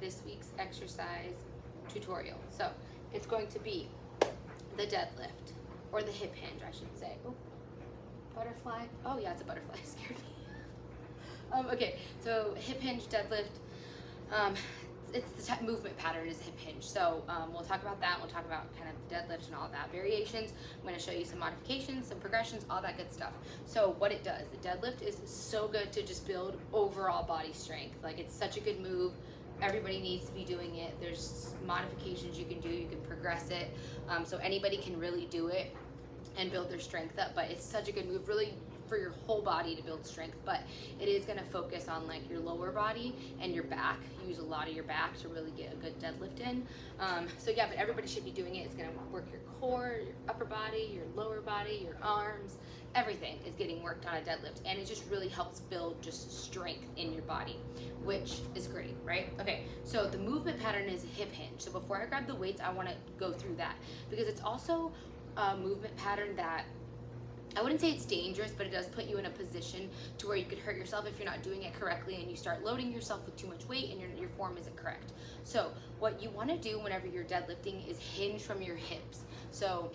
this week's exercise tutorial. So it's going to be the deadlift, or the hip hinge, I should say. Oh, butterfly. Oh yeah, it's a butterfly. It scared me. Okay, so hip hinge, deadlift. It's the movement pattern is hip hinge. So we'll talk about that. We'll talk about kind of deadlifts and all that variations. I'm going to show you some modifications, some progressions, all that good stuff. So what it does, the deadlift is so good to just build overall body strength. Like, it's such a good move. Everybody needs to be doing it. There's modifications you can do. You can progress it. So anybody can really do it and build their strength up. But it's such a good move, really, for your whole body to build strength. But it is going to focus on like your lower body and your back. Use a lot of your back to really get a good deadlift in. So yeah, but everybody should be doing it. It's going to work your core, your upper body, your lower body, your arms. Everything is getting worked on a deadlift, and it just really helps build just strength in your body, which is great, right? Okay, so the movement pattern is hip hinge. So before I grab the weights, I want to go through that, because it's also a movement pattern that, I wouldn't say it's dangerous, but it does put you in a position to where you could hurt yourself if you're not doing it correctly and you start loading yourself with too much weight and your form isn't correct. So what you want to do whenever you're deadlifting is hinge from your hips. So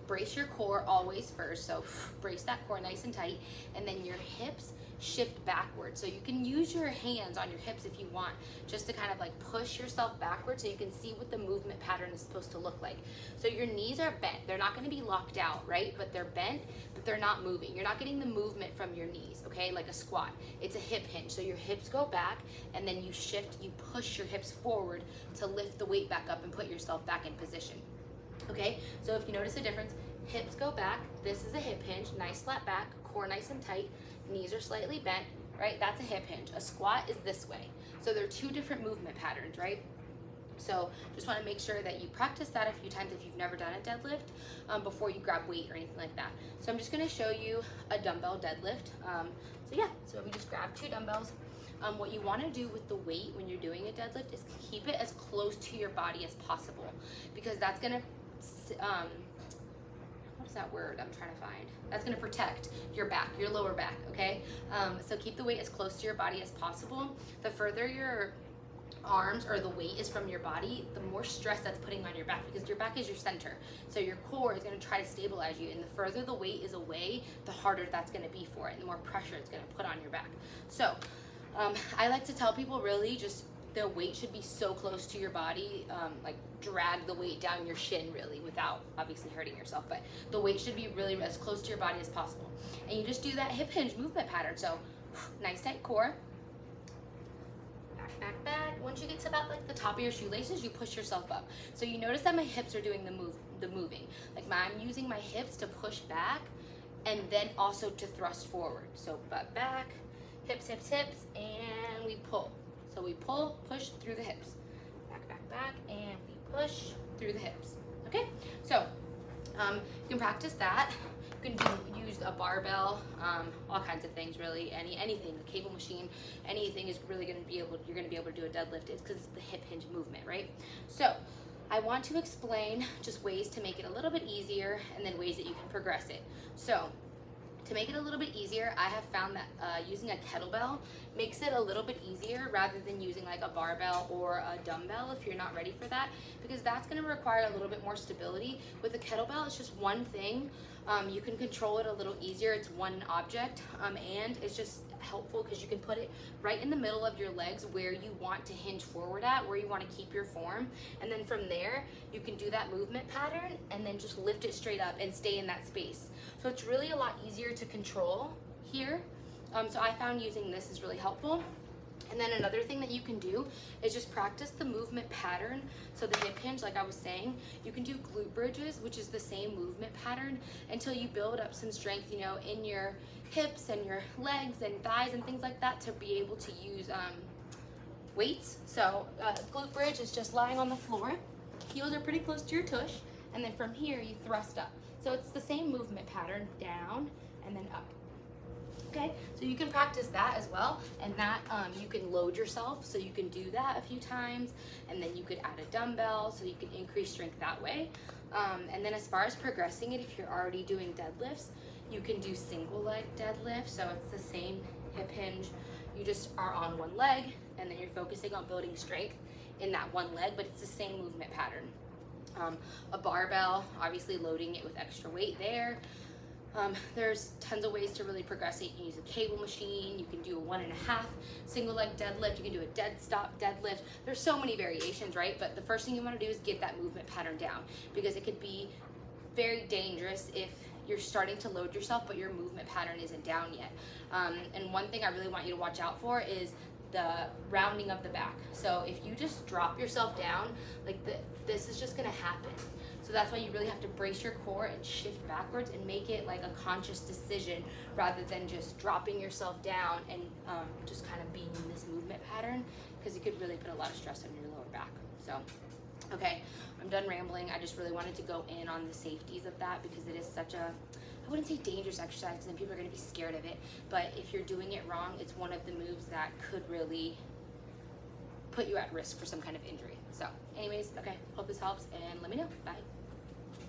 brace your core always first. So brace that core nice and tight, and then your hips shift backwards. So you can use your hands on your hips if you want, just to kind of like push yourself backwards so you can see what the movement pattern is supposed to look like. So your knees are bent. They're not going to be locked out, right? But they're bent, but they're not moving. You're not getting the movement from your knees, okay? Like a squat. It's a hip hinge. So your hips go back, and then you shift, you push your hips forward to lift the weight back up and put yourself back in position. Okay, so if you notice a difference, hips go back, this is a hip hinge, nice flat back, core nice and tight, knees are slightly bent, right? That's a hip hinge. A squat is this way. So they're two different movement patterns, right? So just want to make sure that you practice that a few times if you've never done a deadlift before you grab weight or anything like that. So I'm just going to show you a dumbbell deadlift. So yeah, so we just grab 2 dumbbells. What you want to do with the weight when you're doing a deadlift is keep it as close to your body as possible, because that's going to what is that word I'm trying to find? That's going to protect your back, your lower back, okay? So keep the weight as close to your body as possible. The further your arms or the weight is from your body, the more stress that's putting on your back, because your back is your center. So your core is going to try to stabilize you, and the further the weight is away, the harder that's going to be for it, and the more pressure it's going to put on your back. So I like to tell people, really just the weight should be so close to your body, like drag the weight down your shin really, without obviously hurting yourself, but the weight should be really as close to your body as possible. And you just do that hip hinge movement pattern. So nice tight core, back, back, back. Once you get to about like the top of your shoelaces, you push yourself up. So you notice that my hips are doing the moving. Like I'm using my hips to push back and then also to thrust forward. So butt back, hips, hips, hips, and we pull. So we pull, push through the hips, back, back, back, and we push through the hips. Okay, so you can practice that. You can use a barbell, all kinds of things really. Anything, the cable machine, anything is really going to be able. You're going to be able to do a deadlift. It's because it's the hip hinge movement, right? So I want to explain just ways to make it a little bit easier, and then ways that you can progress it. So to make it a little bit easier, I have found that using a kettlebell makes it a little bit easier rather than using like a barbell or a dumbbell if you're not ready for that, because that's going to require a little bit more stability. With a kettlebell, it's just one thing. You can control it a little easier. It's one object, and it's just helpful because you can put it right in the middle of your legs where you want to hinge forward at, where you want to keep your form, and then from there you can do that movement pattern and then just lift it straight up and stay in that space. So it's really a lot easier to control here. So I found using this is really helpful. And then another thing that you can do is just practice the movement pattern. So the hip hinge, like I was saying, you can do glute bridges, which is the same movement pattern, until you build up some strength, you know, in your hips and your legs and thighs and things like that to be able to use weights. So glute bridge is just lying on the floor. Heels are pretty close to your tush. And then from here, you thrust up. So it's the same movement pattern, down and then up. Okay, so you can practice that as well, and that you can load yourself, so you can do that a few times, and then you could add a dumbbell so you can increase strength that way. And then as far as progressing it, if you're already doing deadlifts, you can do single leg deadlift. So it's the same hip hinge, you just are on one leg, and then you're focusing on building strength in that one leg, but it's the same movement pattern. A barbell, obviously loading it with extra weight there. There's tons of ways to really progress it. You can use a cable machine, you can do a 1.5 single leg deadlift, you can do a dead stop deadlift. There's so many variations, right? But the first thing you want to do is get that movement pattern down, because it could be very dangerous if you're starting to load yourself but your movement pattern isn't down yet. And one thing I really want you to watch out for is the rounding of the back. So if you just drop yourself down, like this is just gonna happen. So that's why you really have to brace your core and shift backwards and make it like a conscious decision rather than just dropping yourself down and just kind of being in this movement pattern, because it could really put a lot of stress on your lower back. So, okay, I'm done rambling. I just really wanted to go in on the safeties of that, because it is such a, I wouldn't say dangerous exercise, because then people are going to be scared of it, but if you're doing it wrong, it's one of the moves that could really put you at risk for some kind of injury. So anyways, okay, hope this helps, and let me know. Bye.